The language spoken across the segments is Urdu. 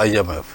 IMF।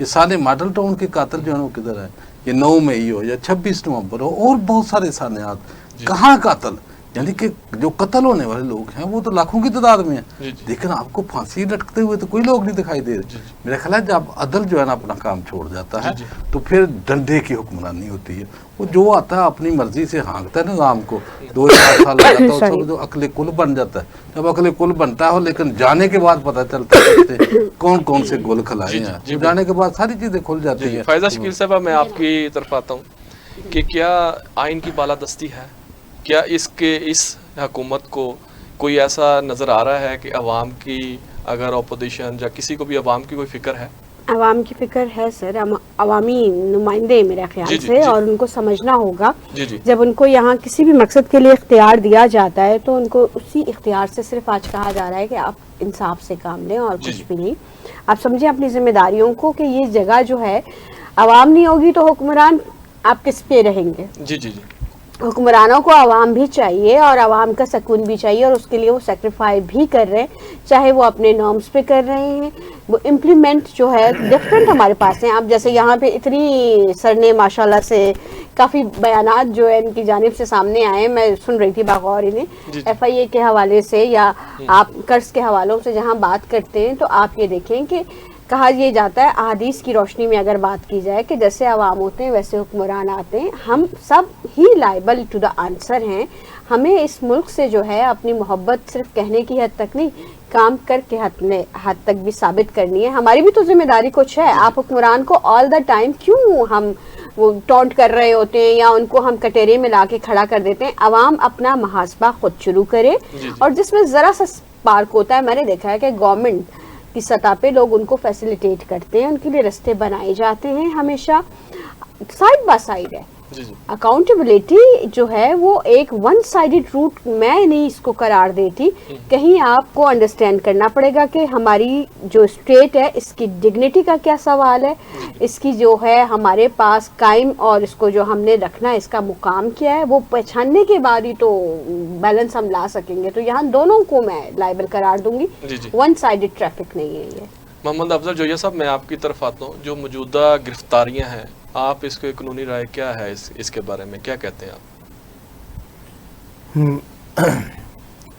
یہ سارے ماڈل ٹاؤن کے قاتل جو ہیں وہ کدھر ہیں؟ یہ 9 مئی ہو یا 26 نومبر ہو اور بہت سارے سانحات، کہاں قاتل؟ یعنی کہ جو قتل ہونے والے لوگ ہیں وہ تو لاکھوں کی تعداد میں ہیں، لیکن آپ کو پھانسی لٹکتے ہوئے تو کوئی لوگ نہیں دکھائی دے رہے۔ میرا خیال ہے جب عدل جو ہے نا اپنا کام چھوڑ جاتا ہے تو پھر ڈنڈے کی حکمرانی ہوتی ہے، وہ جو آتا ہے اپنی مرضی سے ہانکتا ہے نظام کو، 2-4 سال لگاتا ہے، اس کو جو عقل کل بن جاتا ہے۔ جب عقل کل بنتا ہے لیکن جانے کے بعد پتہ چلتا ہے کون کون سے گول کھلائے ہیں، جانے کے بعد ساری چیزیں کھل جاتی ہیں۔ فائزہ شکیل صاحبہ، میں آپ کی طرف آتا ہوں کہ کیا آئین کی بالادستی ہے؟ کیا اس حکومت کو کوئی ایسا نظر آ رہا ہے کہ عوام کی، اگر اپوزیشن یا کسی کو بھی عوام کی کوئی فکر ہے؟ عوام کی فکر ہے سر، عوامی نمائندے میرے خیال سے، اور ان کو سمجھنا ہوگا جب ان کو یہاں کسی بھی مقصد کے لیے اختیار دیا جاتا ہے تو ان کو اسی اختیار سے صرف آج کہا جا رہا ہے کہ آپ انصاف سے کام لیں اور کچھ بھی نہیں۔ آپ سمجھیں اپنی ذمہ داریوں کو کہ یہ جگہ جو ہے عوام نہیں ہوگی تو حکمران آپ کس پہ رہیں گے؟ حکمرانوں کو عوام بھی چاہیے اور عوام کا سکون بھی چاہیے، اور اس کے لیے وہ سیکریفائی بھی کر رہے ہیں، چاہے وہ اپنے نارمز پہ کر رہے ہیں، وہ امپلیمنٹ جو ہے ڈفرینٹ ہمارے پاس ہیں۔ اب جیسے یہاں پہ اتنی سر نے ماشاءاللہ سے کافی بیانات جو ہے ان کی جانب سے سامنے آئے، میں سن رہی تھی باغور انہیں FIA کے حوالے سے یا آپ قرض کے حوالوں سے جہاں بات کرتے ہیں، تو آپ یہ دیکھیں کہ کہا یہ جاتا ہے احادیث کی روشنی میں اگر بات کی جائے کہ جیسے عوام ہوتے ہیں ویسے حکمران آتے ہیں، ہم سب ہی لائبل ٹو دا آنسر ہیں۔ ہمیں اس ملک سے جو ہے اپنی محبت صرف کہنے کی حد تک نہیں، کام کر کے حد تک بھی ثابت کرنی ہے۔ ہماری بھی تو ذمہ داری کچھ ہے۔ آپ حکمران کو آل دا ٹائم کیوں ہم وہ ٹونٹ کر رہے ہوتے ہیں یا ان کو ہم کٹہرے میں لا کے کھڑا کر دیتے ہیں؟ عوام اپنا محاسبہ خود شروع کرے، اور جس میں ذرا سا پارک ہوتا ہے، میں نے دیکھا ہے کہ گورنمنٹ کی سطح پہ لوگ ان کو فیسیلیٹیٹ کرتے ہیں، ان کے لیے رستے بنائے جاتے ہیں، ہمیشہ سائڈ بائی سائڈ ہے۔ اکاؤنٹیبلٹی جو ہے وہ ایک ون سائیڈڈ روٹ میں نہیں اس کو قرار دیتی، کہیں آپ کو انڈرسٹینڈ کرنا پڑے گا کہ ہماری جو اسٹیٹ ہے اس کی ڈگنیٹی کا کیا سوال ہے، اس کی جو ہے ہمارے پاس قائم اور اس کو جو ہم نے رکھنا ہے اس کا مقام کیا ہے، وہ پہچاننے کے بعد ہی تو بیلنس ہم لا سکیں گے۔ تو یہاں دونوں کو میں لائبل قرار دوں گی، ون سائیڈڈ ٹریفک نہیں ہے یہ۔ محمد افضل جویہ صاحب، میں آپ کی طرف آتا ہوں، جو موجودہ گرفتاریاں ہیں، آپ اس کے قانونی رائے کیا ہے اس کے بارے میں، کیا کہتے ہیں آپ؟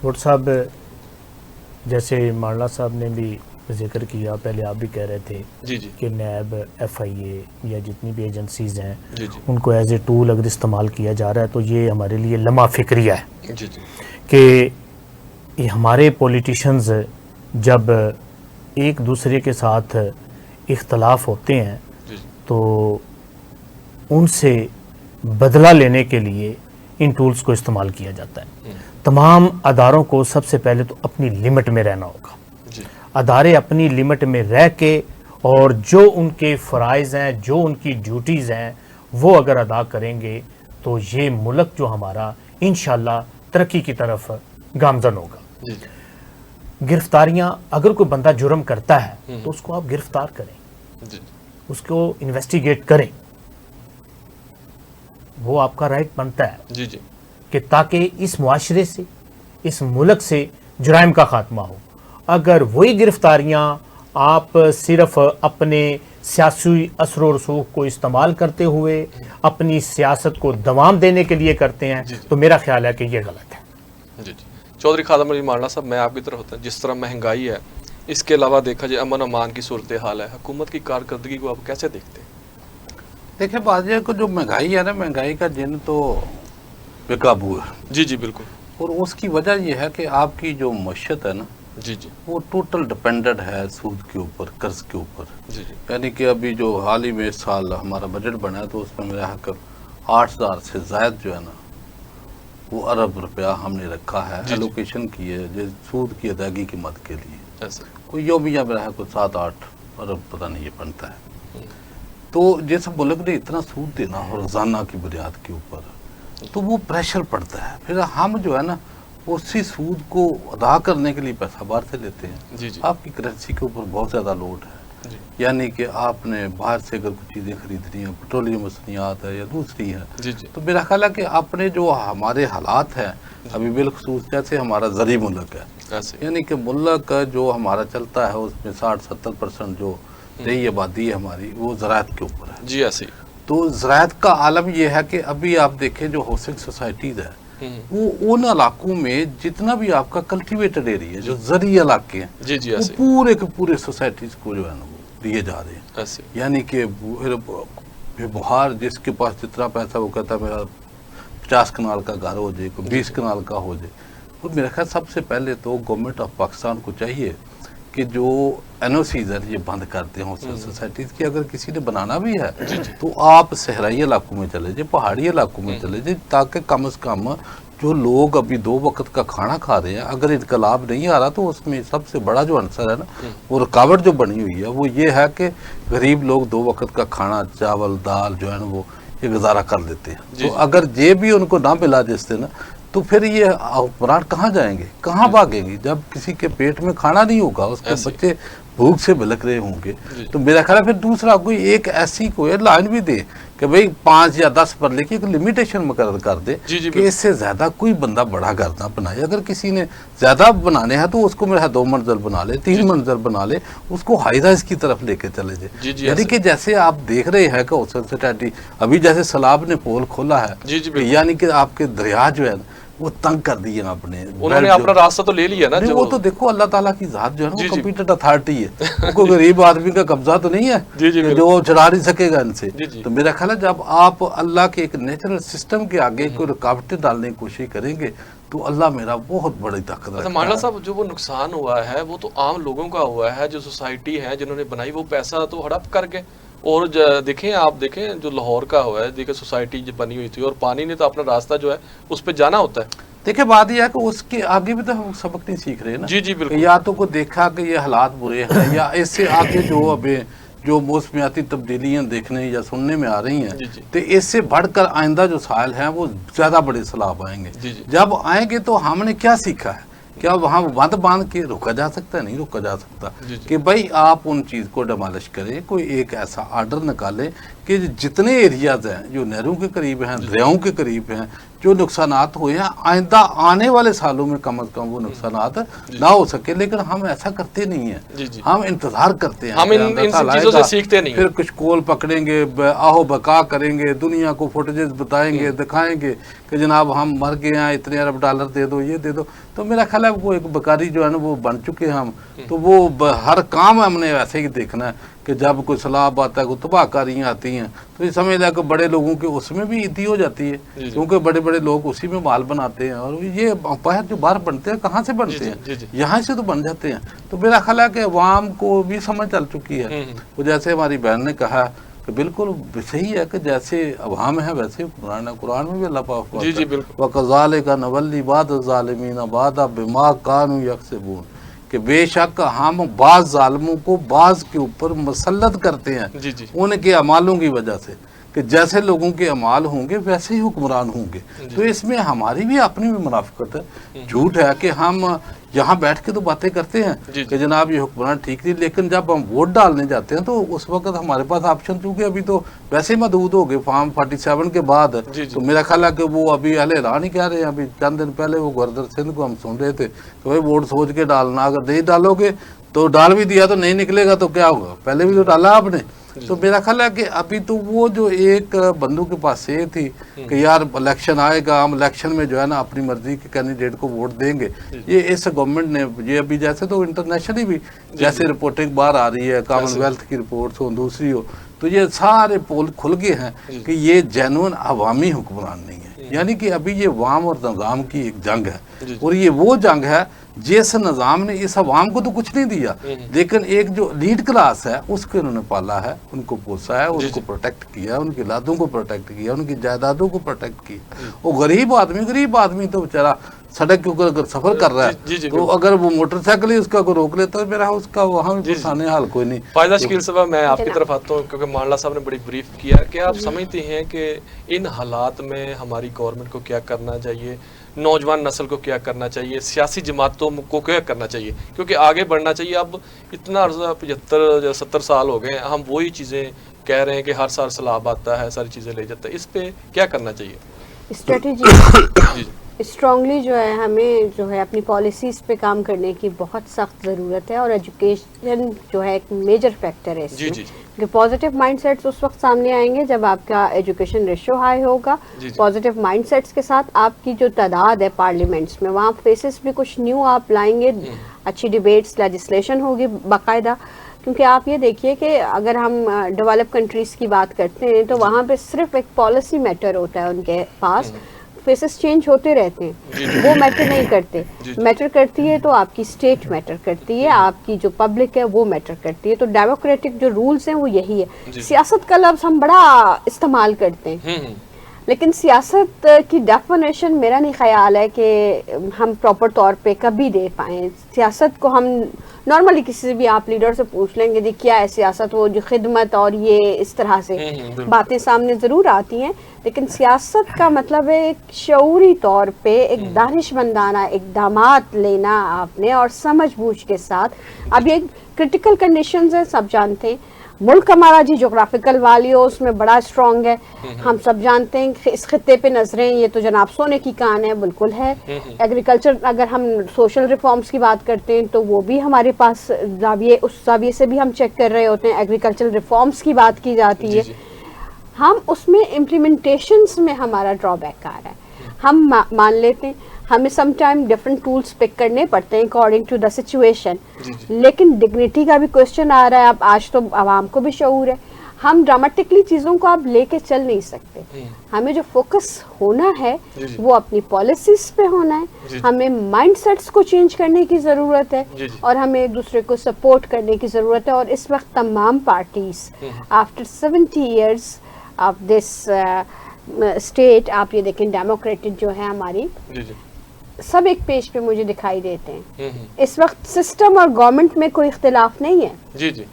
بٹ صاحب، جیسے مارلا صاحب نے بھی ذکر کیا، پہلے آپ بھی کہہ رہے تھے کہ نیب، FIA یا جتنی بھی ایجنسیز ہیں ان کو ایز اے ٹول اگر استعمال کیا جا رہا ہے تو یہ ہمارے لیے لمحہ فکریہ ہے کہ یہ ہمارے پولیٹیشنز جب ایک دوسرے کے ساتھ اختلاف ہوتے ہیں تو ان سے بدلہ لینے کے لیے ان ٹولز کو استعمال کیا جاتا ہے۔ تمام اداروں کو سب سے پہلے تو اپنی لمٹ میں رہنا ہوگا۔ ادارے اپنی لمٹ میں رہ کے اور جو ان کے فرائض ہیں، جو ان کی ڈیوٹیز ہیں، وہ اگر ادا کریں گے تو یہ ملک جو ہمارا انشاءاللہ ترقی کی طرف گامزن ہوگا۔ گرفتاریاں، اگر کوئی بندہ جرم کرتا ہے تو اس کو آپ گرفتار کریں، اس کو انویسٹیگیٹ کریں، وہ آپ کا رائٹ بنتا ہے کہ تاکہ اس معاشرے سے، اس ملک سے جرائم کا خاتمہ ہو۔ اگر وہی گرفتاریاں آپ صرف اپنے سیاسی اثر و رسوخ کو استعمال کرتے ہوئے اپنی سیاست کو دوام دینے کے لیے کرتے ہیں تو میرا خیال ہے کہ یہ غلط ہے۔ چودھری خادم علی مارلا صاحب، میں آپ کی طرف ہوتا ہوں، جس طرح مہنگائی ہے، اس کے علاوہ دیکھا جائے امن امان کی صورتحال ہے، حکومت کی کارکردگی کو آپ کیسے دیکھتے ہیں؟ دیکھیں بات یہ کہ جو مہنگائی ہے نا، مہنگائی کا جن تو بے قابو ہے۔ جی بالکل۔ اور اس کی وجہ یہ ہے کہ آپ کی جو معیشت ہے نا، وہ ٹوٹل ڈپینڈنٹ ہے سود کے اوپر، قرض کے اوپر۔ یعنی کہ ابھی جو حال ہی میں اس سال ہمارا بجٹ بنا ہے تو اس میں میرا حق 8,000 سے زائد جو ہے نا وہ ارب روپیہ ہم نے رکھا ہے، ایلوکیشن کی ہے سود کی ادائیگی کی مد کے لیے۔ کوئی یومیہ میرا حق 7-8 ارب پتہ نہیں یہ بنتا ہے۔ تو جس ملک نے اتنا سود دینا ہو روزانہ کی بنیاد کے اوپر تو وہ پریشر پڑتا ہے، پھر ہم جو ہے نا اسی سود کو ادا کرنے کے لیے پیسہ باہر سے لیتے ہیں۔ آپ کی کرنسی کے اوپر بہت زیادہ لوڈ ہے، یعنی کہ آپ نے باہر سے اگر کچھ چیزیں خریدنی ہیں، پیٹرولیم مصنوعات ہے یا دوسری ہے، تو میرا خیال ہے کہ اپنے جو ہمارے حالات ہیں ابھی بالخصوص جیسے ہمارا زرعی ملک ہے، یعنی کہ ملک جو ہمارا چلتا ہے اس میں 60-70% جو رہی آبادی ہے ہماری وہ زراعت کے اوپر ہے. جی ایسے ہی. تو زراعت کا عالم یہ ہے کہ ابھی آپ دیکھیں جو ہاؤسنگ سوسائٹیز ہے وہ ان علاقوں میں جتنا بھی آپ کا کلٹیویٹڈ ایریا جو زرعی علاقے ہیں جی جی وہ ایسے پورے کے پورے سوسائٹیز کو جو ہے نا وہ دیے جا رہے ہیں. ایسے. یعنی کہ بہار جس کے پاس جتنا پیسہ وہ کہتا ہے میرا 50 کنال کا گھر ہو جائے, کوئی 20 کنال کا ہو جائے. تو میرا خیال سب سے پہلے تو گورنمنٹ آف پاکستان کو چاہیے کہ جو این او سیز ہے یہ بند کرتے ہیں سوسائٹیز کی. اگر کسی نے بنانا بھی ہے تو آپ صحرائی علاقوں میں چلے جائیں, پہاڑی علاقوں میں چلے جائیں, تاکہ کم از کم جو لوگ ابھی 2 وقت کا کھانا کھا رہے ہیں اگر انقلاب نہیں آ رہا تو اس میں سب سے بڑا جو عنصر ہے نا وہ رکاوٹ جو بنی ہوئی ہے وہ یہ ہے کہ غریب لوگ 2 وقت کا کھانا چاول دال جو ہے نا وہ یہ گزارا کر لیتے ہیں. تو اگر یہ بھی ان کو نہ ملا جس دن تو پھر یہ حکمران کہاں جائیں گے, کہاں بھاگیں گے؟ جب کسی کے پیٹ میں کھانا نہیں ہوگا, اس کے بچے بھوک سے بلک رہے ہوں گے, تو میرا خیال ہے پھر دوسرا کوئی ایک ایسی کوئی لائن بھی دے کہ بھئی 5 یا 10 پر لے کے ایک لمیٹیشن مقرر کر دے کہ اس سے زیادہ کوئی بندہ بڑا گھر نہ بنائے. اگر کسی نے زیادہ بنانے ہیں تو اس کو میرا 2 منزل بنا لے, 3 منزل بنا لے, اس کو ہائی رائز کی طرف لے کے چلے جائے. یعنی کہ جیسے آپ دیکھ رہے ہیں کہ حسن سٹیٹی ابھی جیسے سیلاب نے پول کھولا ہے, یعنی کہ آپ کے دریا جو ہے وہ تنگ کر دیے اپنے, انہوں نے اپنا راستہ تو لے لیا نا. وہ تو دیکھو اللہ تعالیٰ کی ذات جو ہے نا وہ کمپیٹنٹ اتھارٹی ہے, کوئی غریب آدمی کا قبضہ تو نہیں ہے جو چڑھا نہیں سکے گا ان سے. تو میرا خیال ہے جب آپ اللہ کے ایک نیچرل سسٹم کے آگے کوئی رکاوٹیں ڈالنے کی کوشش کریں گے تو اللہ میرا بہت بڑی طاقت رکھتا ہے. مانڈا صاحب جو وہ نقصان ہوا ہے وہ تو عام لوگوں کا ہوا ہے, جو سوسائٹی ہے جنہوں نے بنائی وہ پیسہ تو ہڑپ کر کے. اور دیکھیں آپ دیکھیں جو لاہور کا ہوا ہے, دیکھیں سوسائٹی جو بنی ہوئی تھی اور پانی نے تو اپنا راستہ جو ہے اس پہ جانا ہوتا ہے. دیکھیں بات یہ ہے کہ اس کے آگے بھی تو ہم سبق نہیں سیکھ رہے نا. جی جی بالکل. یا تو کو دیکھا کہ یہ حالات برے ہیں, یا اس سے آگے جو ابھی جو موسمیاتی تبدیلیاں دیکھنے یا سننے میں آ رہی ہیں تو اس سے بڑھ کر آئندہ جو سائل ہیں وہ زیادہ بڑے سیلاب آئیں گے. جب آئیں گے تو ہم نے کیا سیکھا ہے؟ کیا وہاں بند باندھ کے روکا جا سکتا ہے؟ نہیں روکا جا سکتا. کہ بھائی آپ ان چیز کو ڈیمالش کریں, کوئی ایک ایسا آرڈر نکالیں کہ جتنے ایریاز ہیں جو نہروں کے قریب ہیں, دریاؤں کے قریب ہیں, جو نقصانات ہوئے ہیں آئندہ آنے والے سالوں میں کم از کم وہ نقصانات نہ ہو سکے. لیکن ہم ایسا کرتے نہیں ہیں, ہم انتظار کرتے ہیں, ہم ان چیزوں سے سیکھتے نہیں. پھر کچھ کول پکڑیں گے, آہو بکا کریں گے, دنیا کو فوٹیجز بتائیں گے, دکھائیں گے کہ جناب ہم مر گئے ہیں, اتنے ارب ڈالر دے دو, یہ دے دو. تو میرا خیال ہے وہ ایک بکاری جو ہے نا وہ بن چکے ہیں ہم. تو وہ ہر کام ہم نے ویسے ہی دیکھنا ہے کہ جب کوئی سیلاب آتا ہے, کوئی تباہ کاریاں آتی ہیں تو یہ سمجھ لیا کہ بڑے لوگوں کے اس میں بھی عیدی ہو جاتی ہے, کیونکہ بڑے بڑے لوگ اسی میں مال بناتے ہیں. اور یہ باہر جو باہر بنتے ہیں کہاں سے بنتے ہیں؟ یہاں سے تو بن جاتے ہیں. تو میرا خیال ہے کہ عوام کو بھی سمجھ چل چکی ہے. وہ جیسے ہماری بہن نے کہا کہ بالکل صحیح ہے کہ جیسے عوام ہے ویسے قرآن میں بھی اللہ پاک وَكَذَلِكَ نَوَلِّي بَعْضَ الظَّالِمِينَ بَعْضًا بِمَا كَانُوا يَكْسِبُونَ, کہ بے شک ہم بعض ظالموں کو بعض کے اوپر مسلط کرتے ہیں ان کے اعمالوں کی وجہ سے, کہ جیسے لوگوں کے اعمال ہوں گے ویسے ہی حکمران ہوں گے. تو اس میں ہماری بھی اپنی بھی منافقت ہے. جھوٹ ہے کہ ہم یہاں بیٹھ کے تو باتیں کرتے ہیں کہ جناب یہ حکمران ٹھیک نہیں, لیکن جب ہم ووٹ ڈالنے جاتے ہیں تو اس وقت ہمارے پاس آپشن, چونکہ ابھی تو ویسے ہی محدود ہو گئے فارم 47 کے بعد. تو میرا خیال ہے کہ وہ ابھی اہل ایران ہی کہہ رہے ہیں, ابھی چند دن پہلے وہ گورنر سندھ کو ہم سن رہے تھے کہ بھائی ووٹ سوچ کے ڈالنا, اگر نہیں ڈالو گے تو ڈال بھی دیا تو نہیں نکلے گا تو کیا ہوگا, پہلے بھی تو ڈالا آپ نے. تو میرا خیال ہے کہ ابھی تو وہ جو ایک بندوں کے پاس یہ تھی کہ یار الیکشن آئے گا, ہم الیکشن میں جو ہے نا اپنی مرضی کے کینڈیڈیٹ کو ووٹ دیں گے, یہ اس گورنمنٹ نے یہ ابھی جیسے تو انٹرنیشنلی بھی جیسے رپورٹنگ باہر آ رہی ہے, کامن ویلتھ کی رپورٹس ہوں دوسری ہو, تو یہ سارے پول کھل گئے ہیں کہ یہ جینون عوامی حکمران نہیں ہے. یعنی کہ ابھی یہ عوام اور نظام کی ایک جنگ ہے, اور یہ وہ جنگ ہے جس نظام نے اس عوام کو تو کچھ نہیں دیا, لیکن ایک جو لیڈ کلاس ہے اس کو انہوں نے پالا ہے, ان کو پوسا ہے, ان کو پروٹیکٹ کیا, ان کی لادوں کو پروٹیکٹ کیا, ان کی جائیدادوں کو پروٹیکٹ کیا. وہ غریب آدمی تو بیچارہ سڑک کے اوپر اگر سفر کر رہا ہے تو اگر وہ موٹر سائیکل ہی اس کا کوئی روک لیتا ہے میرا اس کا وہاں بھی پھنسانے حال کوئی نہیں. فائدہ شکیل صاحب میں آپ کی طرف آتا ہوں کیونکہ مانڈا صاحب نے بڑی بریف کیا کہ آپ سمجھتے ہیں کہ ان حالات میں ہماری گورنمنٹ کو کیا کرنا چاہیے, نوجوان نسل کو کیا کرنا چاہیے, سیاسی جماعتوں کو کیا کرنا چاہیے, کیونکہ آگے بڑھنا چاہیے. اب اتنا عرصہ 75-70 سال ہو گئے, ہم وہی چیزیں کہہ رہے ہیں کہ ہر سال سیلاب آتا ہے, ساری چیزیں لے جاتا ہے, اس پہ کیا کرنا چاہیے؟ اسٹریٹجی اسٹرانگلی جو ہے ہمیں جو ہے اپنی پالیسیز پہ کام کرنے کی بہت سخت ضرورت ہے، اور ایجوکیشن جو ہے ایک میجر فیکٹر ہے اس میں، کہ پازیٹیو مائنڈ سیٹس اس وقت سامنے آئیں گے جب آپ کا ایجوکیشن ریشو ہائی ہوگا. پازیٹیو مائنڈ سیٹس کے ساتھ آپ کی جو تعداد ہے پارلیمنٹس میں، وہاں فیسز بھی کچھ نیو آپ لائیں گے، اچھی ڈیبیٹس، لیجسلیشن ہوگی باقاعدہ. کیونکہ آپ یہ دیکھیے کہ اگر ہم ڈیولپ کنٹریز کی بات کرتے ہیں تو وہاں پہ صرف ایک پالیسی میٹر ہوتا ہے ان کے پاس، فیسز چینج ہوتے رہتے ہیں، وہ میٹر نہیں کرتے. میٹر کرتی ہے تو آپ کی اسٹیٹ میٹر کرتی ہے، آپ کی جو پبلک ہے وہ میٹر کرتی ہے. تو ڈیموکریٹک جو رولز ہیں وہ یہی ہے. سیاست کا لفظ ہم بڑا استعمال کرتے ہیں، لیکن سیاست کی ڈیفینیشن میرا نہیں خیال ہے کہ ہم پراپر طور پہ کبھی دے پائیں. سیاست کو ہم نارملی کسی بھی آپ لیڈر سے پوچھ لیں گے کیا ہے سیاست، وہ جو خدمت اور یہ اس طرح سے باتیں سامنے ضرور آتی ہیں، لیکن سیاست کا مطلب ہے ایک شعوری طور پہ ایک دانش مندانہ اقدامات لینا آپ نے، اور سمجھ بوجھ کے ساتھ. اب یہ کرٹیکل کنڈیشنز ہیں، سب جانتے ہیں. ملک ہمارا جی جغرافیکل والیوز میں بڑا اسٹرانگ ہے، ہم سب جانتے ہیں کہ اس خطے پہ نظریں یہ تو جناب سونے کی کان ہے، بالکل ہے. ایگریکلچر اگر ہم سوشل ریفارمز کی بات کرتے ہیں تو وہ بھی ہمارے پاس زاویے، اس زاویے سے بھی ہم چیک کر رہے ہوتے ہیں. ایگریکلچر ریفارمز کی بات کی جاتی ہے، ہم اس میں امپلیمنٹیشنز میں ہمارا ڈرا بیک آ رہا ہے. ہم مان لیتے ہیں ہمیں سم ٹائم ڈفرینٹ ٹولز پک کرنے پڑتے ہیں اکارڈنگ ٹو دا سچویشن، لیکن ڈگنیٹی کا بھی کوشچن آ رہا ہے. اب آج تو عوام کو بھی شعور ہے، ہم ڈرامٹکلی چیزوں کو اب لے کے چل نہیں سکتے. ہمیں جو فوکس ہونا ہے وہ اپنی پالیسیز پہ ہونا ہے. ہمیں مائنڈ سیٹس کو چینج کرنے کی ضرورت ہے، اور ہمیں ایک دوسرے کو سپورٹ کرنے کی ضرورت ہے. اور اس وقت تمام parties after 70 years of this state, آپ یہ دیکھیں ڈیموکریٹک جو ہے ہماری، سب ایک پیج پہ مجھے دکھائی دیتے ہیں. اس وقت سسٹم اور گورنمنٹ میں کوئی اختلاف نہیں ہے. جی جی،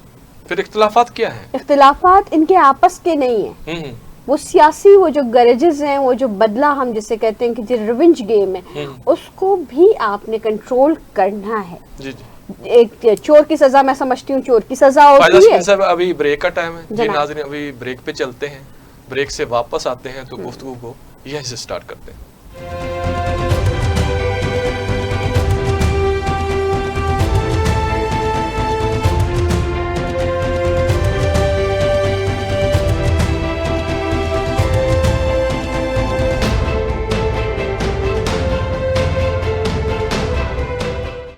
پھر اختلافات کیا ہیں؟ اختلافات ان کے آپس کے نہیں ہیں، وہ سیاسی، وہ جو گرجز ہیں، وہ جو بدلہ ہم جسے کہتے ہیں کہ جو ریونج گیم ہے، اس کو بھی آپ نے کنٹرول کرنا ہے. جی جی، ایک چور کی سزا میں سمجھتی ہوں چور کی سزا ہوتی ہے. صاحب ابھی بریک کا ٹائم ہے جی ناظرین، ابھی بریک پہ چلتے ہیں، بریک سے واپس آتے ہیں تو گفتگو کو یہیں سے سٹارٹ کرتے ہیں.